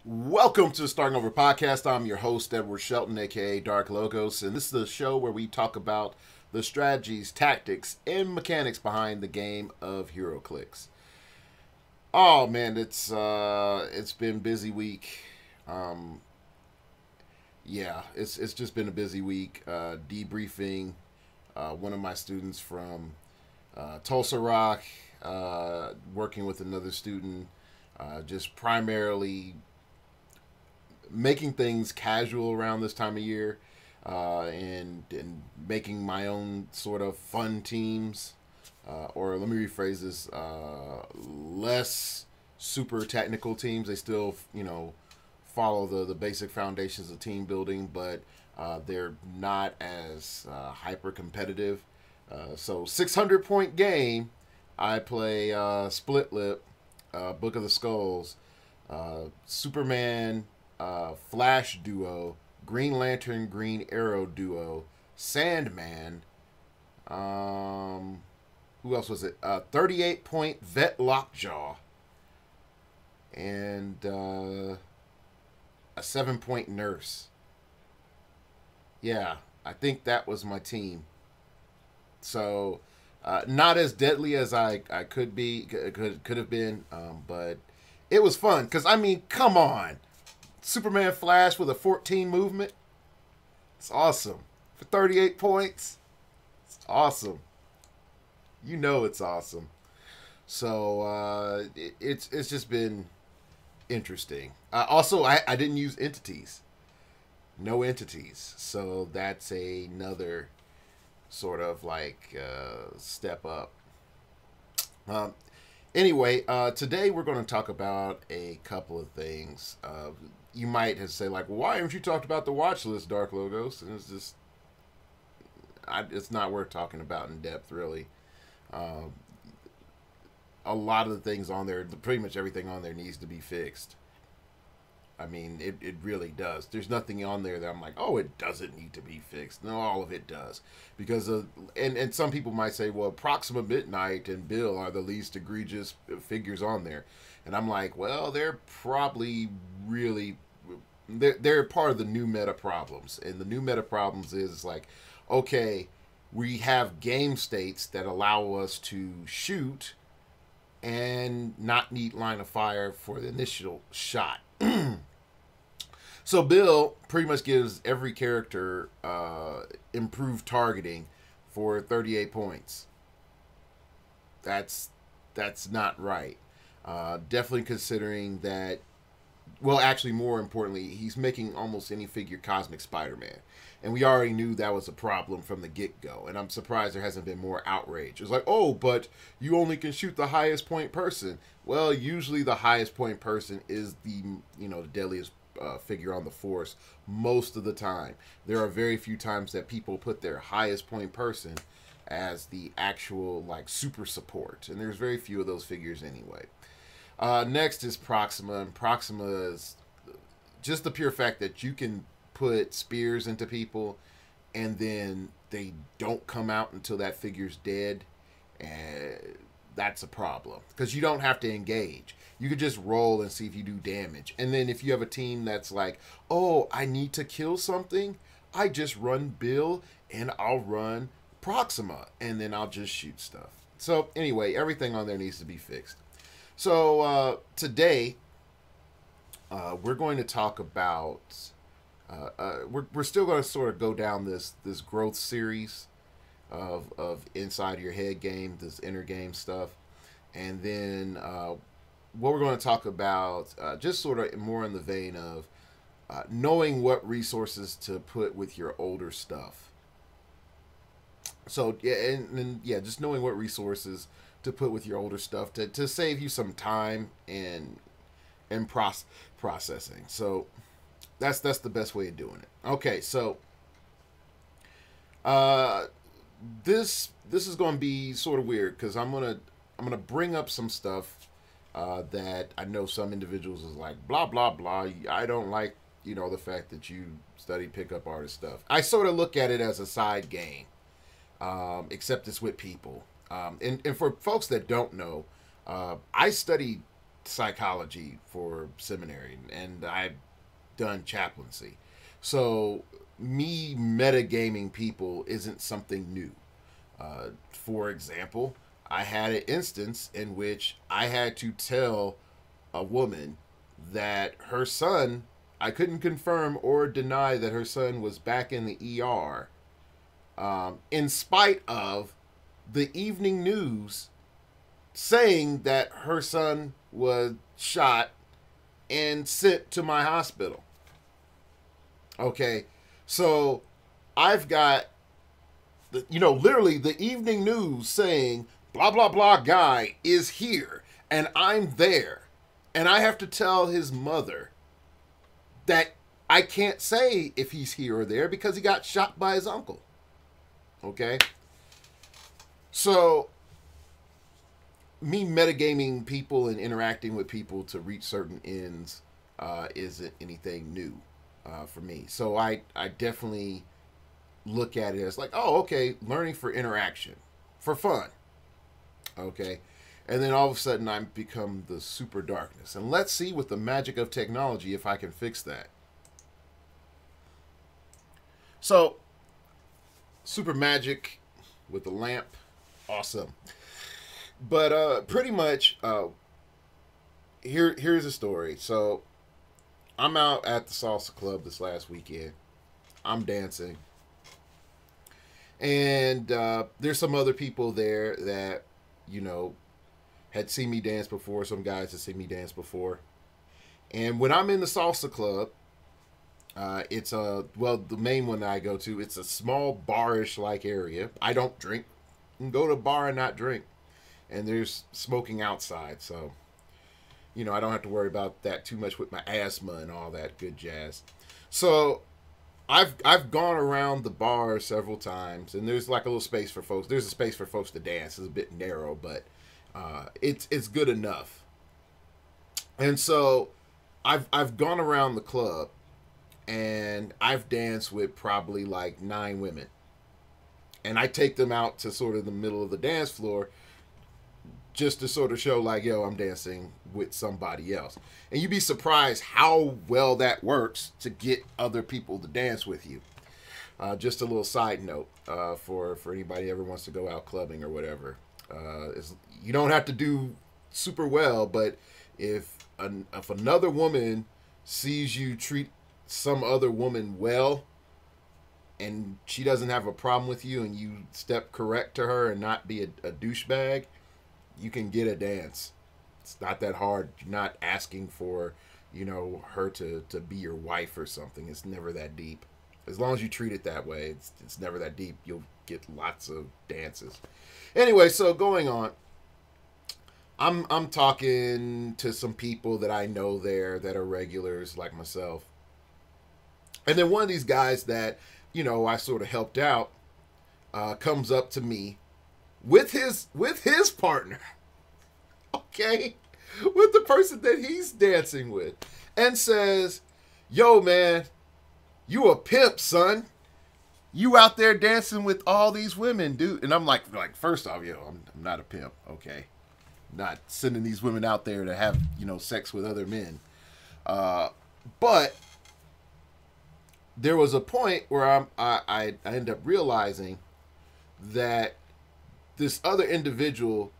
Welcome to the Starting Over Podcast. I'm your host, Edward Shelton, aka Dark Logos, and this is the show where we talk about the strategies, tactics, and mechanics behind the game of heroclix. Oh man, it's been a busy week. Um, it's just been a busy week. Debriefing one of my students from Tulsa Rock, working with another student, just primarily making things casual around this time of year, and making my own sort of fun teams, or let me rephrase this: less super technical teams. They still follow the basic foundations of team building, but they're not as hyper competitive. So 600-point game. I play Split Lip, Book of the Skulls, Superman, Flash duo, Green Lantern, Green Arrow duo, Sandman. Who else was it? 38-point Vet Lockjaw, and a 7-point Nurse. Yeah, I think that was my team. So, not as deadly as I could have been, but it was fun because I mean, come on. Superman Flash with a 14 movement. It's awesome. For 38 points. It's awesome. You know it's awesome. So it's just been interesting. Also, I didn't use entities. No entities. So that's another sort of like step up. Um, Anyway, today we're going to talk about a couple of things. You might have say like, well, why haven't you talked about the watch list, Dark Logos? And it's just, it's not worth talking about in depth, really. Um, a lot of the things on there, pretty much everything on there needs to be fixed. I mean, it really does. There's nothing on there that I'm like, oh, it doesn't need to be fixed. No, all of it does. Because and some people might say, well, Proxima Midnight and Bill are the least egregious figures on there. And I'm like, well, they're probably really, they're part of the new meta problems. And the new meta problems is like, okay, we have game states that allow us to shoot and not need line of fire for the initial shot. So Bill pretty much gives every character improved targeting for 38 points. That's not right. Definitely considering that. Well, actually, more importantly, he's making almost any figure Cosmic Spider-Man, and we already knew that was a problem from the get-go. And I'm surprised there hasn't been more outrage. It's like, oh, but you only can shoot the highest point person. Well, usually the highest point person is the deadliest figure on the force most of the time. There are very few times that people put their highest point person as the actual like super support, and there's very few of those figures anyway. Next is Proxima, and Proxima is just the pure fact that you can put spears into people and then they don't come out until that figure's dead, and that's a problem because you don't have to engage. You could just roll and see if you do damage. And then if you have a team that's like, oh, I need to kill something, I just run Bill and I'll run Proxima and then I'll just shoot stuff. So anyway, everything on there needs to be fixed. So today we're going to talk about we're still going to sort of go down this growth series of inside your head game, this inner game stuff, and then what we're going to talk about just sort of more in the vein of knowing what resources to put with your older stuff. So yeah, and yeah, just knowing what resources to put with your older stuff to save you some time and processing. So that's the best way of doing it. Okay, so this is going to be sort of weird because I'm gonna bring up some stuff that I know some individuals is like blah blah blah. I don't like the fact that you study pickup artist stuff. I sort of look at it as a side game, except it's with people. And for folks that don't know, I study psychology for seminary, and I've done chaplaincy. So me metagaming people isn't something new. For example, I had an instance in which I had to tell a woman that her son, I couldn't confirm or deny that her son was back in the ER, in spite of the evening news saying that her son was shot and sent to my hospital. Okay, so I've got literally the evening news saying blah blah blah guy is here, and I'm there, and I have to tell his mother that I can't say if he's here or there because he got shot by his uncle. Okay, so me metagaming people and interacting with people to reach certain ends isn't anything new for me. So I definitely look at it as like, oh, okay, learning for interaction, for fun. Okay. And then all of a sudden I become the super darkness. And let's see with the magic of technology if I can fix that. So, super magic with the lamp. Awesome. But pretty much, here's a story. So, I'm out at the salsa club this last weekend. I'm dancing. And there's some other people there that, had seen me dance before. Some guys had seen me dance before. And when I'm in the salsa club, it's the main one that I go to, it's a small bar-ish like area. I don't drink. You can go to a bar and not drink. And there's smoking outside. So, I don't have to worry about that too much with my asthma and all that good jazz. So, I've gone around the bar several times, and there's like a little space for folks. There's a space for folks to dance. It's a bit narrow, but it's good enough. And so I've gone around the club, and I've danced with probably like 9 women, and I take them out to sort of the middle of the dance floor, just to sort of show like, yo, I'm dancing with somebody else. And you'd be surprised how well that works to get other people to dance with you. Just a little side note for anybody who ever wants to go out clubbing or whatever. You don't have to do super well, but if another woman sees you treat some other woman well, and she doesn't have a problem with you, and you step correct to her and not be a douchebag, you can get a dance. It's not that hard. You're not asking for, her to be your wife or something. It's never that deep. As long as you treat it that way, it's never that deep. You'll get lots of dances. Anyway, so going on, I'm talking to some people that I know there that are regulars like myself. And then one of these guys that, I sort of helped out, comes up to me with his partner, okay, with the person that he's dancing with, and says, yo, man, you a pimp, son. You out there dancing with all these women, dude. And I'm like first off, I'm not a pimp, okay? Not sending these women out there to have, sex with other men. But there was a point where I ended up realizing that this other individual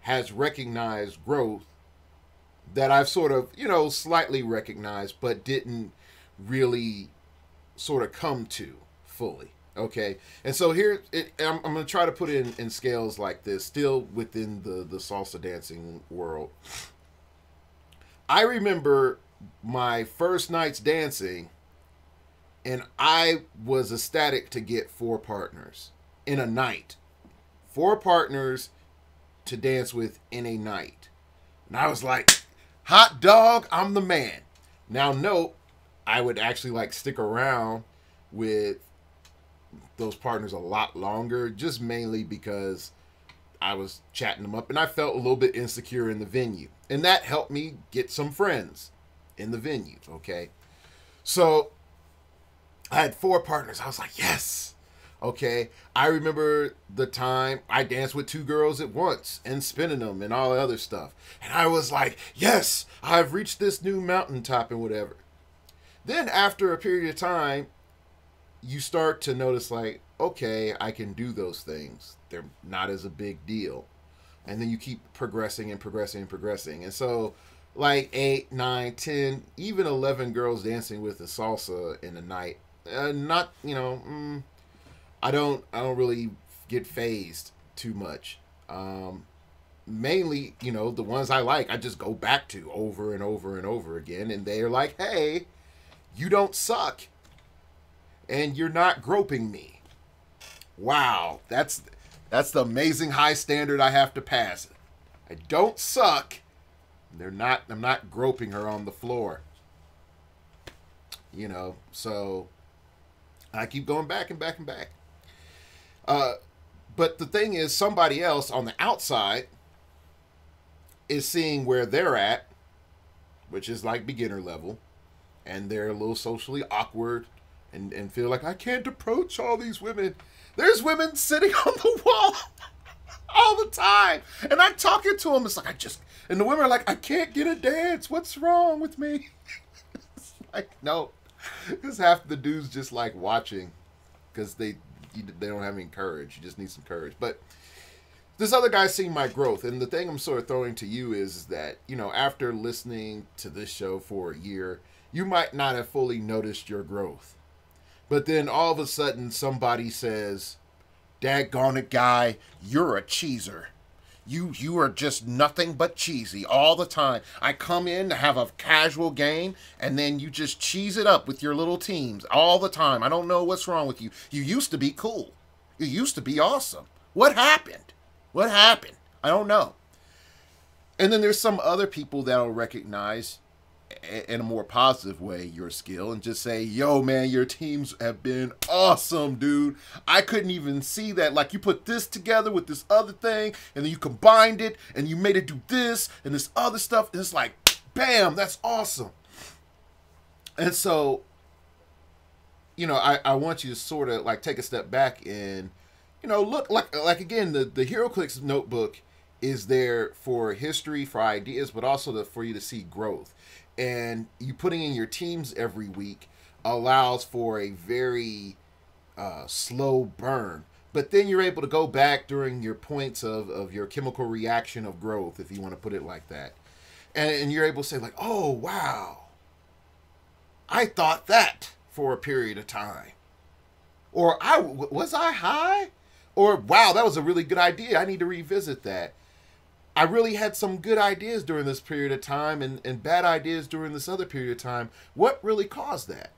has recognized growth that I've sort of, slightly recognized, but didn't really sort of come to fully. Okay. And so I'm going to try to put it in scales like this, still within the salsa dancing world. I remember my first nights dancing, and I was ecstatic to get 4 partners in a night. 4 partners to dance with in a night. And I was like, hot dog, I'm the man. Now, note, I would actually stick around with those partners a lot longer, just mainly because I was chatting them up and I felt a little bit insecure in the venue. And that helped me get some friends in the venue, okay? So I had 4 partners. I was like, yes. Okay, I remember the time I danced with two girls at once and spinning them and all the other stuff. And I was like, yes, I've reached this new mountaintop and whatever. Then after a period of time, you start to notice like, okay, I can do those things. They're not as a big deal. And then you keep progressing and progressing and progressing. And so like 8, 9, 10, even 11 girls dancing with the salsa in a night. Not, I don't really get phased too much. Mainly, the ones I like, I just go back to over and over and over again, and they're like, "Hey, you don't suck, and you're not groping me." Wow, that's the amazing high standard I have to pass. I don't suck. I'm not groping her on the floor. So I keep going back and back and back. But the thing is, somebody else on the outside is seeing where they're at, which is like beginner level, and they're a little socially awkward and feel like, I can't approach all these women. There's women sitting on the wall all the time, and I'm talking to them. It's like, and the women are like, I can't get a dance. What's wrong with me? It's like, no, because half the dudes just like watching because they don't have any courage. You just need some courage. But this other guy's seen my growth, and the thing I'm sort of throwing to you is that, after listening to this show for a year, you might not have fully noticed your growth. But then all of a sudden somebody says, daggone it, guy, you're a cheeser. You are just nothing but cheesy all the time. I come in to have a casual game, and then you just cheese it up with your little teams all the time. I don't know what's wrong with you. You used to be cool. You used to be awesome. What happened? What happened? I don't know. And then there's some other people that'll recognize in a more positive way your skill and just say, yo, man, your teams have been awesome, dude. I couldn't even see that. Like, you put this together with this other thing, and then you combined it, and you made it do this and this other stuff, and it's like, bam, that's awesome. And so, I want you to sort of like take a step back and, look, like again, the heroclix notebook is there for history, for ideas, but also for you to see growth. And you putting in your teams every week allows for a very slow burn. But then you're able to go back during your points of your chemical reaction of growth, if you want to put it like that. And you're able to say like, oh, wow, I thought that for a period of time. Or was I high? Or, wow, that was a really good idea. I need to revisit that. I really had some good ideas during this period of time and bad ideas during this other period of time. What really caused that?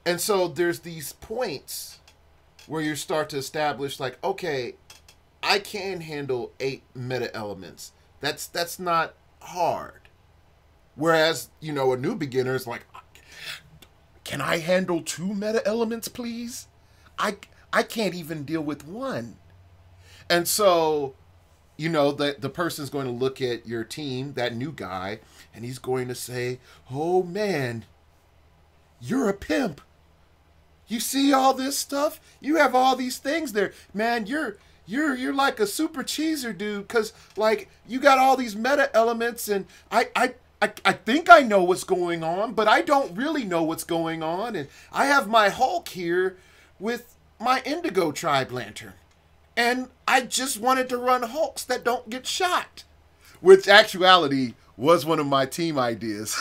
And so there's these points where you start to establish like, okay, I can handle 8 meta elements. That's not hard. Whereas, a new beginner is like, can I handle 2 meta elements, please? I can't even deal with 1. And so, the person's going to look at your team, that new guy, and he's going to say, oh, man, you're a pimp. You see all this stuff? You have all these things there. Man, you're like a super cheeser, dude, because, like, you got all these meta elements, and I think I know what's going on, but I don't really know what's going on, and I have my Hulk here with my Indigo Tribe Lantern. And I just wanted to run Hulks that don't get shot. Which actuality was one of my team ideas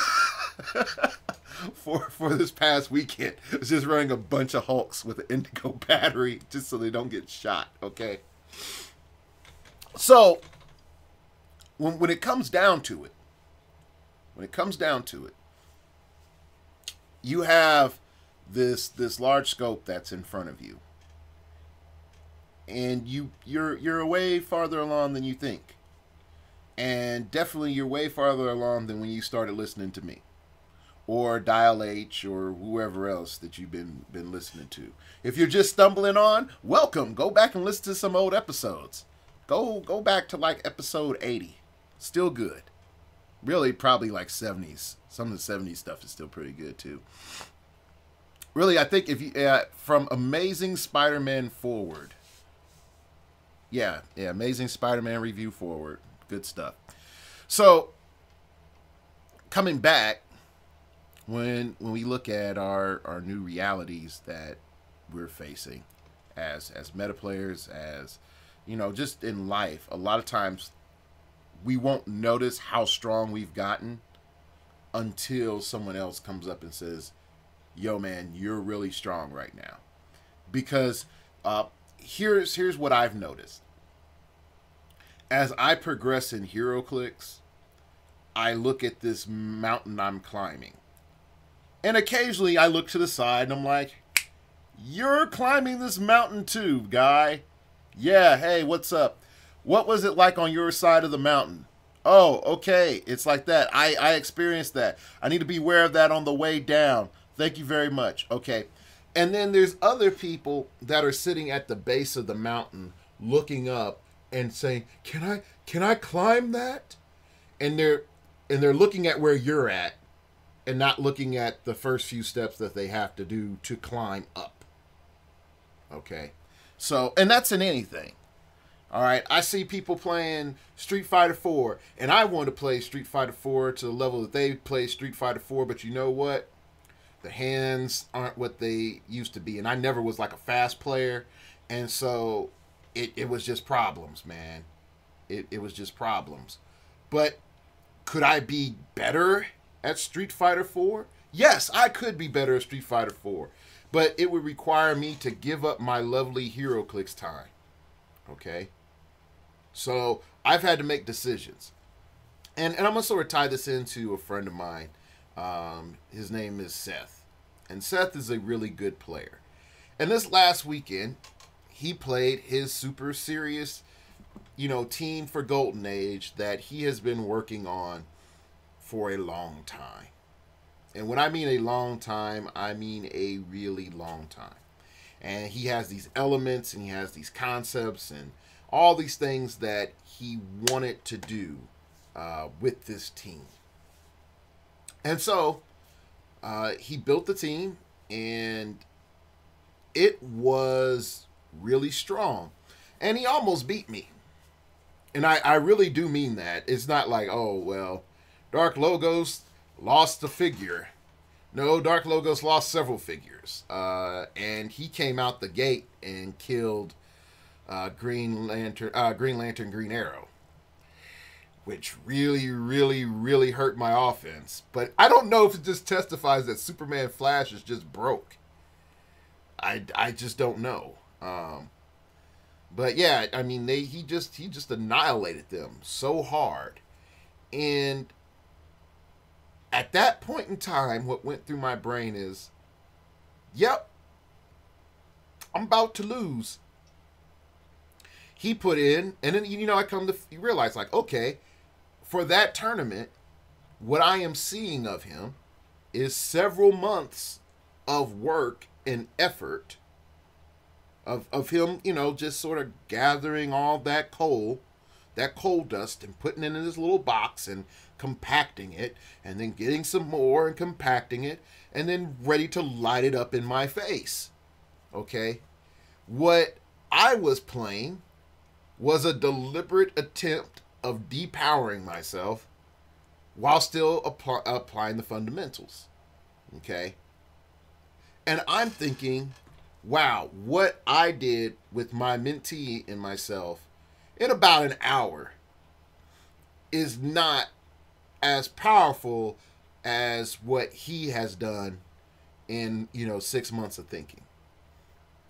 for this past weekend. It was just running a bunch of Hulks with an Indigo battery just so they don't get shot, okay? So, when it comes down to it, you have this large scope that's in front of you. And you're way farther along than you think. And definitely you're way farther along than when you started listening to me. Or Dial H or whoever else that you've been listening to. If you're just stumbling on, welcome. Go back and listen to some old episodes. Go back to like episode 80. Still good. Really probably like 70s. Some of the 70s stuff is still pretty good too. really, I think if you from Amazing Spider-Man forward, yeah, Amazing Spider-Man review forward, good stuff. So coming back, when we look at our new realities that we're facing as meta players, as just in life, a lot of times we won't notice how strong we've gotten until someone else comes up and says, yo man, you're really strong right now. Because here's what I've noticed. As I progress in heroclix, I look at this mountain I'm climbing. And occasionally I look to the side and I'm like, you're climbing this mountain too, guy. Yeah, hey, what's up? What was it like on your side of the mountain? Oh, okay, it's like that. I experienced that. I need to be aware of that on the way down. Thank you very much. Okay. And then there's other people that are sitting at the base of the mountain looking up and saying, Can I climb that? And they're looking at where you're at and not looking at the first few steps that they have to do to climb up. Okay. So, and that's in anything. All right, I see people playing Street Fighter 4, and I want to play Street Fighter 4 to the level that they play Street Fighter 4, but you know what? The hands aren't what they used to be, and I never was like a fast player, and so it was just problems, man. It was just problems. But could I be better at Street Fighter 4? Yes, I could be better at Street Fighter 4, but it would require me to give up my lovely heroclix time. Okay? So I've had to make decisions. And I'm going to sort of tie this into a friend of mine. His name is Seth. And Seth is a really good player. And this last weekend, he played his super serious, team for Golden Age that he has been working on for a long time. And when I mean a long time, I mean a really long time. And he has these elements and he has these concepts and all these things that he wanted to do with this team. And so he built the team, and it was really strong. And he almost beat me. And I really do mean that. It's not like, oh, well, Dark Logos lost a figure. No, Dark Logos lost several figures. And he came out the gate and killed Green Lantern, Green Arrow, which really, really, really hurt my offense. But I don't know if it just testifies that Superman Flash is just broke. I just don't know. But yeah, I mean, he just annihilated them so hard. And at that point in time, what went through my brain is, yep, I'm about to lose. He put in, and then, I come to realize, like, okay, for that tournament, what I am seeing of him is several months of work and effort of him, just sort of gathering all that coal dust and putting it in this little box and compacting it, and then getting some more and compacting it, and then ready to light it up in my face. Okay? What I was playing was a deliberate attempt of depowering myself while still applying the fundamentals. Okay? And I'm thinking, wow, what I did with my mentee and myself in about an hour is not as powerful as what he has done in, 6 months of thinking.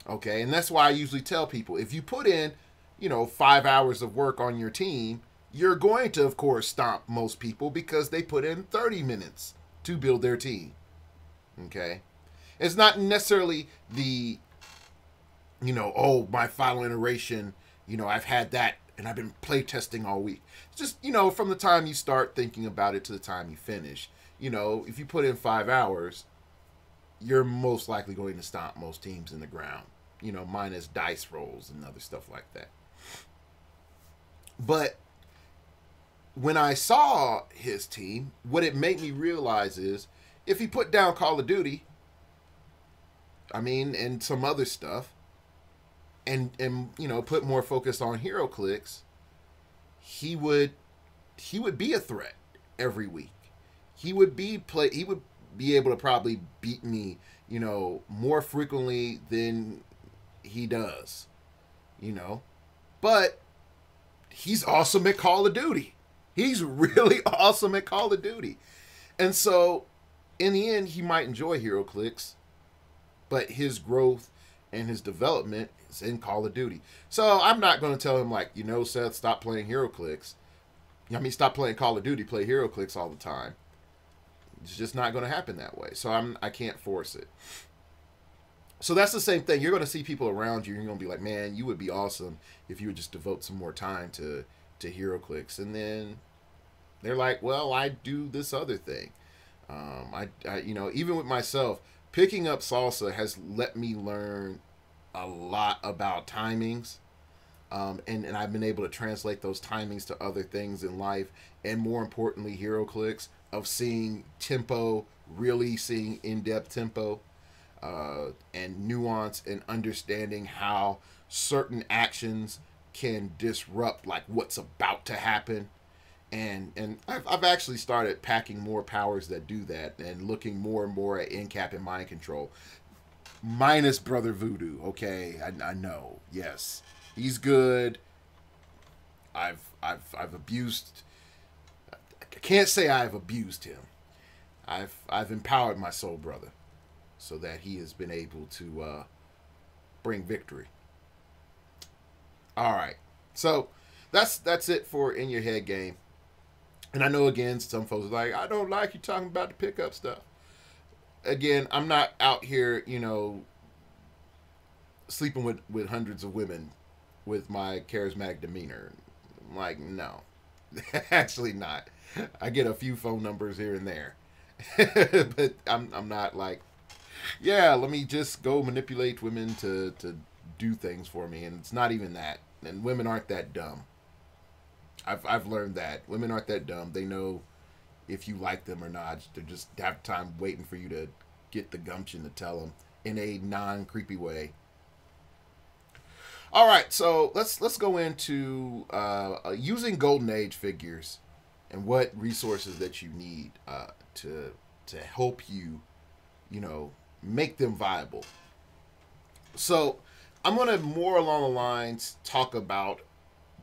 Okay? And that's why I usually tell people, if you put in 5 hours of work on your team, you're going to, of course, stomp most people because they put in 30 minutes to build their team. Okay? It's not necessarily the, oh, my final iteration, I've had that and I've been play testing all week. It's just, from the time you start thinking about it to the time you finish, if you put in 5 hours, you're most likely going to stomp most teams in the ground, minus dice rolls and other stuff like that. But when I saw his team, what it made me realize is if he put down Call of Duty, I mean, and some other stuff, and you know, put more focus on heroclix, he would be a threat every week. He would be able to probably beat me, you know, more frequently than he does, you know. But he's awesome at Call of Duty. He's really awesome at Call of Duty. And so in the end he might enjoy heroclix, but his growth and his development is in Call of Duty. So I'm not going to tell him like, you know, Seth, stop playing heroclix. I mean, stop playing Call of Duty, play heroclix all the time. It's just not going to happen that way. So I can't force it. So that's the same thing. You're going to see people around you, and you're going to be like, man, you would be awesome if you would just devote some more time to heroclix. And then they're like, well, I do this other thing. I you know, even with myself, picking up salsa has let me learn a lot about timings. And I've been able to translate those timings to other things in life, and more importantly, heroclix, of seeing tempo, really seeing in-depth tempo, and nuance, and understanding how certain actions can disrupt like what's about to happen. And I've actually started packing more powers that do that, and looking more and more at in-cap and mind control. Minus Brother Voodoo, okay? I know, yes. He's good. I've abused. I can't say I've abused him. I've empowered my soul brother, so that he has been able to bring victory. All right, so that's it for In Your Head game. And I know, again, some folks are like, I don't like you talking about the pickup stuff. Again, I'm not out here, you know, sleeping with hundreds of women with my charismatic demeanor. I'm like, no, actually not. I get a few phone numbers here and there, but I'm not like, yeah, let me just go manipulate women to do things for me. And it's not even that. And women aren't that dumb. I've learned that women aren't that dumb. They know if you like them or not. They just have time waiting for you to get the gumption to tell them in a non-creepy way. All right, so let's go into using Golden Age figures and what resources that you need to help you, you know, make them viable. So I'm gonna more along the lines talk about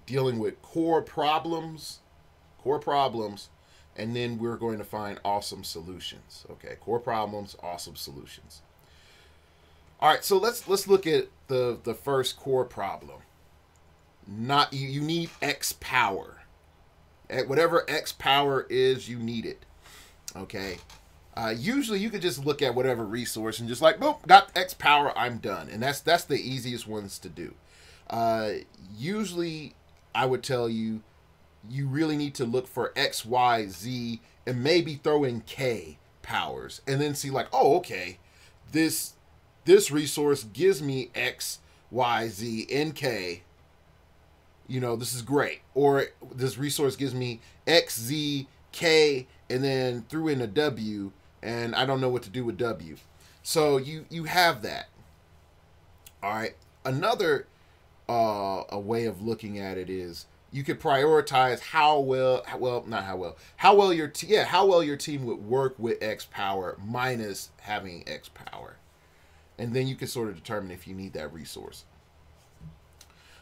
dealing with core problems, and then we're going to find awesome solutions. Okay, core problems, awesome solutions. All right, so let's look at the first core problem. Not you need X power. At whatever X power is, you need it. Okay. Usually you could just look at whatever resource and just like, boom, got X power, I'm done. And that's the easiest ones to do. Usually I would tell you, you really need to look for X, Y, Z, and maybe throw in K powers, and then see like, oh, okay, this resource gives me X, Y, Z, and K. You know, this is great. Or this resource gives me X, Z, K, and then threw in a W, and I don't know what to do with W. So you have that. All right. Another a way of looking at it is you could prioritize how well your team would work with X power minus having X power, and then you can sort of determine if you need that resource.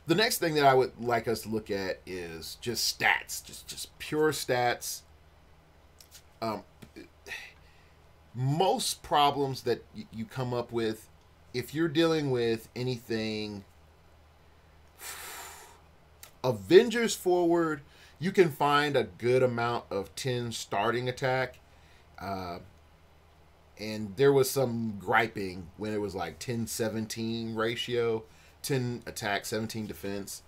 The next thing that I would like us to look at is just stats, just pure stats. Most problems that you come up with, if you're dealing with anything Avengers forward, you can find a good amount of 10 starting attack. And there was some griping when it was like 10-17 ratio, 10 attack, 17 defense.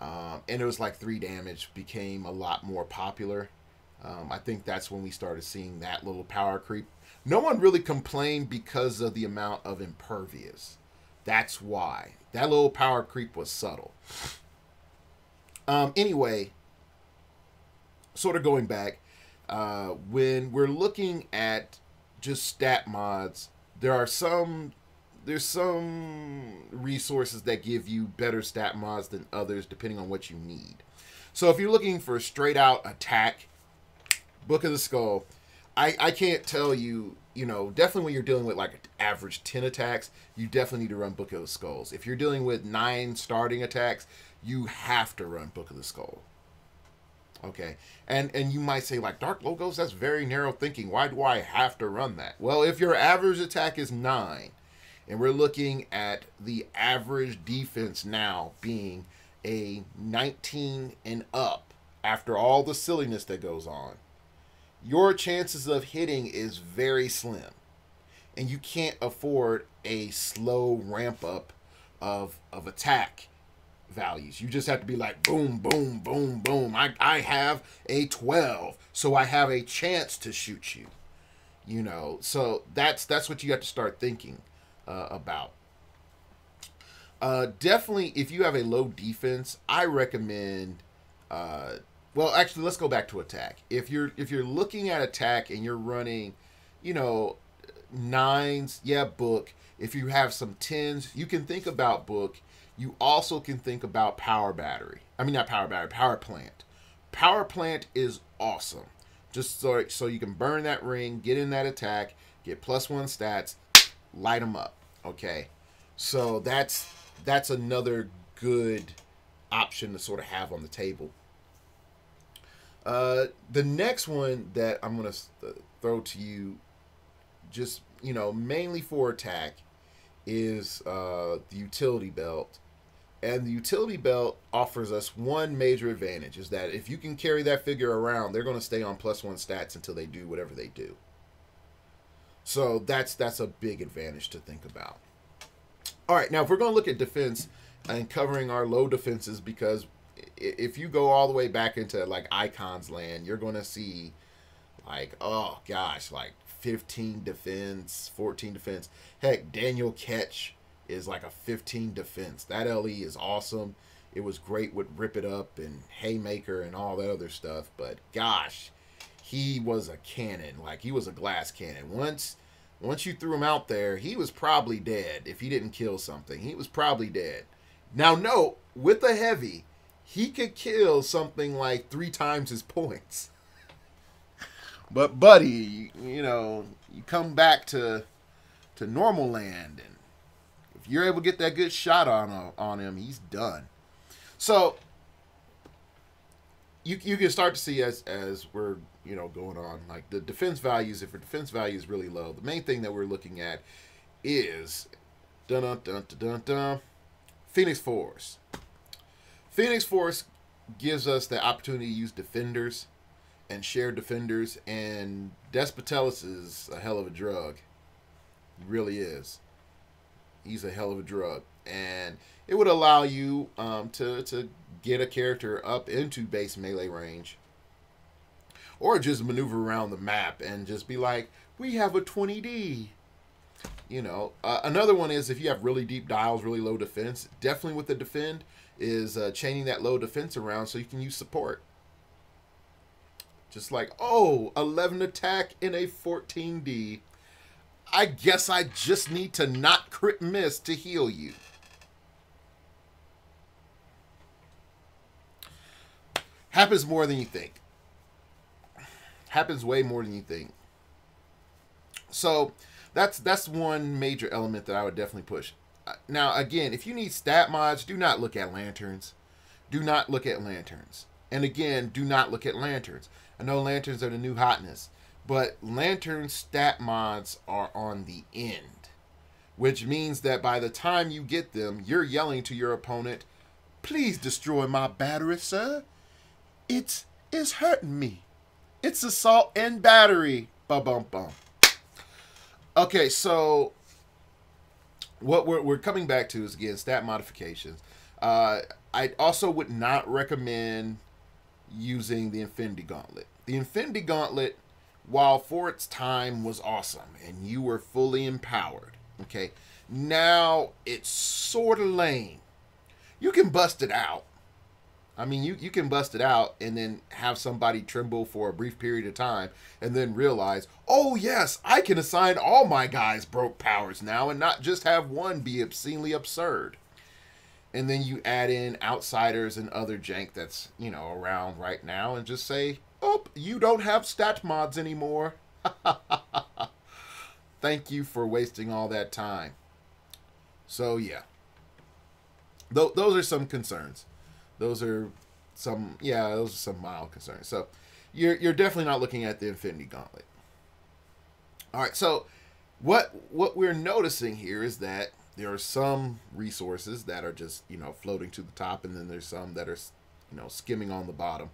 And it was like 3 damage became a lot more popular. I think that's when we started seeing that little power creep. No one really complained because of the amount of impervious. That's why. That little power creep was subtle. Anyway, sort of going back, when we're looking at just stat mods, there are some there's some resources that give you better stat mods than others depending on what you need. So if you're looking for straight out attack, Book of the Skull, I can't tell you, you know, definitely when you're dealing with like average 10 attacks, you definitely need to run Book of the Skulls. If you're dealing with 9 starting attacks, you have to run Book of the Skull. Okay, and you might say, like, Dark Logos, that's very narrow thinking. Why do I have to run that? Well, if your average attack is 9, and we're looking at the average defense now being a 19 and up after all the silliness that goes on, your chances of hitting is very slim. And you can't afford a slow ramp up of attack values. You just have to be like, boom, boom, boom, boom. I have a 12, so I have a chance to shoot you. You know, so that's what you have to start thinking about. Definitely, if you have a low defense, I recommend. Well, actually, let's go back to attack. If you're looking at attack and you're running, you know, 9s, yeah, Book. If you have some 10s, you can think about Book. You also can think about Power Battery. I mean, not Power Battery, Power Plant. Power Plant is awesome. Just so you can burn that ring, get in that attack, get +1 stats, light them up. Okay, so that's another good option to sort of have on the table. The next one that I'm going to throw to you, just, you know, mainly for attack, is the utility belt. And the utility belt offers us one major advantage, is that if you can carry that figure around, they're going to stay on +1 stats until they do whatever they do. So that's a big advantage to think about. All right, now if we're going to look at defense and covering our low defenses, because if you go all the way back into like Icons land, you're going to see like, oh gosh, like 15 defense, 14 defense. Heck, Daniel Ketch is like a 15 defense. That LE is awesome. It was great with Rip It Up and Haymaker and all that other stuff. But gosh, he was a cannon. Like, he was a glass cannon. Once you threw him out there, he was probably dead. If he didn't kill something, he was probably dead. Now, note, with a heavy, he could kill something like 3 times his points. But buddy, you know, you come back to normal land, and if you're able to get that good shot on him, he's done. So you can start to see as we're, you know, going on, like the defense values. If your defense value is really low, the main thing that we're looking at is Phoenix Force. Phoenix Force gives us the opportunity to use defenders and shared defenders, and Despotellis is a hell of a drug. He really is. He's a hell of a drug, and it would allow you to get a character up into base melee range, or just maneuver around the map and just be like, we have a 20D. You know, another one is if you have really deep dials, really low defense, definitely with the defend is chaining that low defense around so you can use support. Just like, oh, 11 attack in a 14D. I guess I just need to not crit miss to heal you. Happens more than you think. Happens way more than you think. So that's one major element that I would definitely push. Now, again, if you need stat mods, do not look at lanterns. Do not look at lanterns. And again, do not look at lanterns. I know lanterns are the new hotness, but lantern stat mods are on the end, which means that by the time you get them, you're yelling to your opponent, please destroy my battery, sir. It's hurting me. It's assault and battery. Ba-bum-bum. Okay, so what we're coming back to is, again, stat modifications. I also would not recommend using the Infinity Gauntlet. The Infinity Gauntlet, while for its time was awesome and you were fully empowered, okay, now it's sort of lame. You can bust it out. I mean, you can bust it out and then have somebody tremble for a brief period of time and then realize, oh, yes, I can assign all my guys broke powers now and not just have one be obscenely absurd. And then you add in outsiders and other jank that's, around right now and just say, oh, you don't have stat mods anymore. Thank you for wasting all that time. So, yeah. Those are some concerns. Those are some mild concerns. So you're definitely not looking at the Infinity Gauntlet. All right, so what we're noticing here is that there are some resources that are just, floating to the top, and then there's some that are, skimming on the bottom.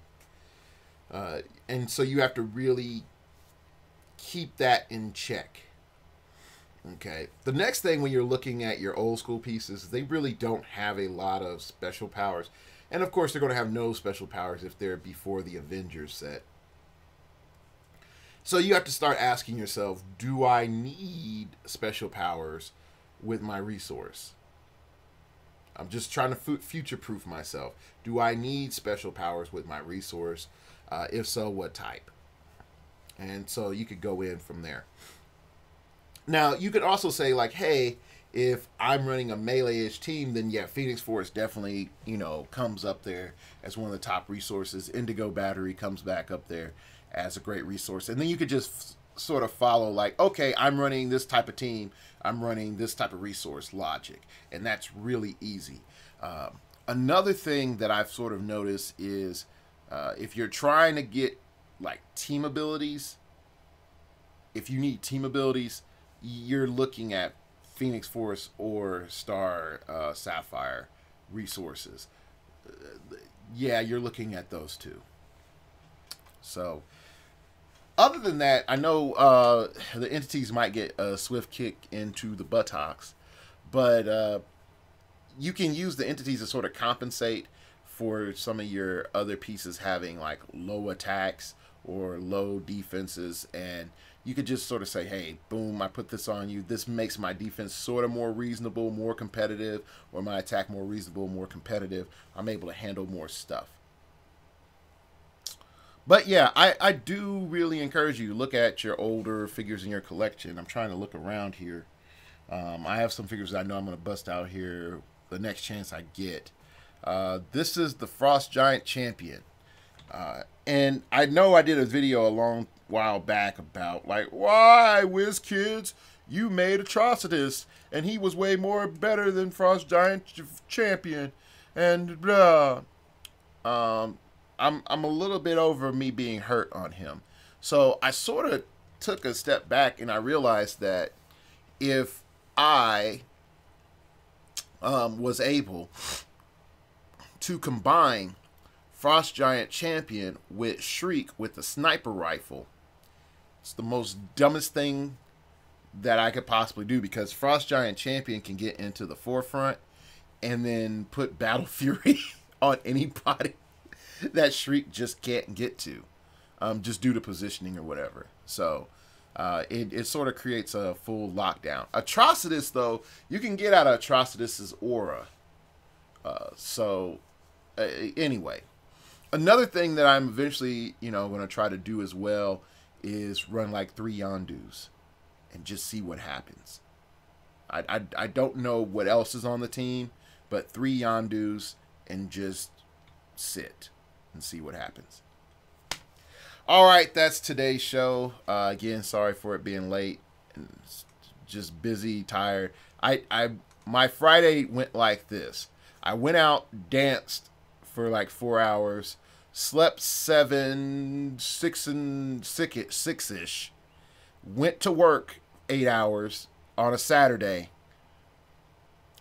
And so you have to really keep that in check. Okay. The next thing when you're looking at your old school pieces, they really don't have a lot of special powers. And of course, they're going to have no special powers if they're before the Avengers set. So you have to start asking yourself, do I need special powers with my resource? I'm just trying to future-proof myself. Do I need special powers with my resource? If so, what type? And so you could go in from there. Now, you could also say, like, hey, if I'm running a melee-ish team, then yeah, Phoenix Force definitely, comes up there as one of the top resources. Indigo Battery comes back up there as a great resource. And then you could just sort of follow, like, okay, I'm running this type of team. I'm running this type of resource logic. And that's really easy. Another thing that I've sort of noticed is if you're trying to get, like, team abilities, if you need team abilities, you're looking at Phoenix Force or Star Sapphire resources. Yeah, you're looking at those two. So, other than that, I know the entities might get a swift kick into the buttocks, but you can use the entities to sort of compensate for some of your other pieces having like low attacks or low defenses, and you could just sort of say, hey, boom, I put this on you. This makes my defense sort of more reasonable, more competitive, or my attack more reasonable, more competitive. I'm able to handle more stuff. But yeah, I do really encourage you to look at your older figures in your collection. I'm trying to look around here. I have some figures that I know I'm going to bust out here the next chance I get. This is the Frost Giant Champion. And I know I did a video a long while back about, like, why, WizKids, you made Atrocitus, and he was way more better than Frost Giant Champion, and blah. I'm a little bit over me being hurt on him. So I sort of took a step back, and I realized that if I was able to combine Frost Giant Champion with Shriek with the sniper rifle, it's the most dumbest thing that I could possibly do, because Frost Giant Champion can get into the forefront and then put Battle Fury on anybody that Shriek just can't get to, just due to positioning or whatever. So it sort of creates a full lockdown. Atrocitus, though, you can get out of Atrocitus's aura. Anyway. Another thing that I'm eventually, going to try to do as well is run like 3 Yondus and just see what happens. I don't know what else is on the team, but 3 Yondus and just sit and see what happens. All right, that's today's show. Again, sorry for it being late. Just busy, tired. My Friday went like this. I went out, danced for like 4 hours, slept 6-ish, went to work 8 hours on a Saturday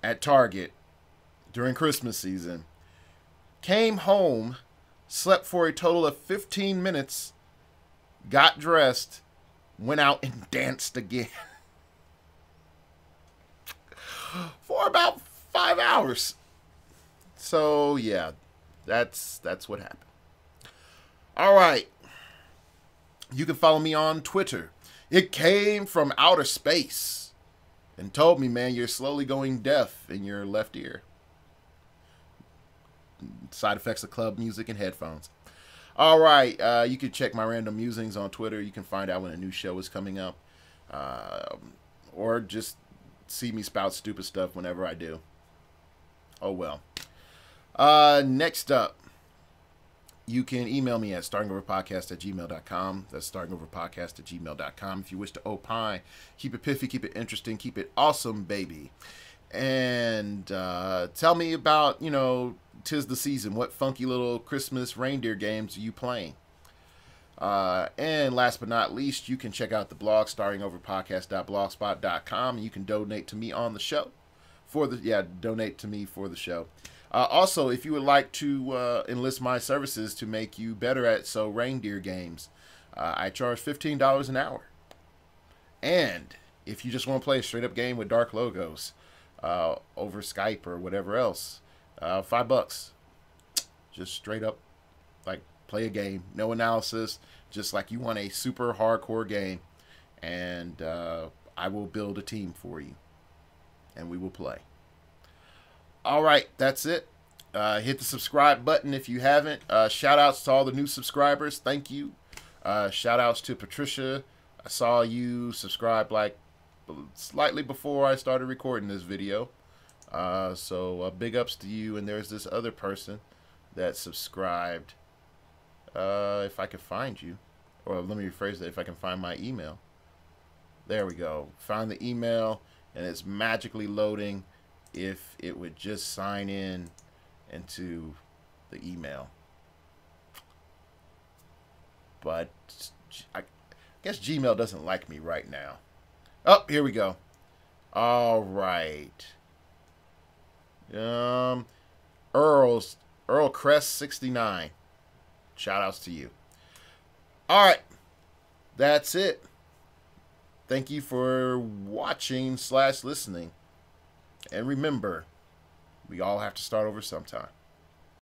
at Target during Christmas season, came home, slept for a total of 15 minutes, got dressed, went out and danced again for about 5 hours. So yeah, that's what happened. All right. You can follow me on Twitter. It came from outer space and told me, man, you're slowly going deaf in your left ear. side effects of club music and headphones. All right, you can check my random musings on Twitter. You can find out when a new show is coming up, or just see me spout stupid stuff whenever I do. Oh well. Next up, you can email me at startingoverpodcast@gmail.com. That's startingoverpodcast@gmail.com. If you wish to opine, keep it piffy, keep it interesting, keep it awesome, baby. And tell me about, 'tis the season. What funky little Christmas reindeer games are you playing? And last but not least, you can check out the blog, startingoverpodcast.blogspot.com. You can donate to me on the show. Donate to me for the show. Also, if you would like to enlist my services to make you better at reindeer games, I charge $15 an hour. And if you just want to play a straight-up game with dark logos over Skype or whatever else, $5. Just straight up, like, play a game. No analysis, just like you want a super hardcore game. And I will build a team for you. And we will play. All right, that's it. Hit the subscribe button if you haven't. Shout outs to all the new subscribers. Thank you. Shout outs to Patricia. I saw you subscribe like slightly before I started recording this video. So big ups to you. And there's this other person that subscribed. If I can find you. Or let me rephrase that. If I can find my email. There we go. Found the email. And it's magically loading. If it would just sign in into the email. But I guess Gmail doesn't like me right now. Oh, here we go. All right. Earl Crest 69. Shout outs to you. All right. That's it. Thank you for watching / listening. And remember, we all have to start over sometime.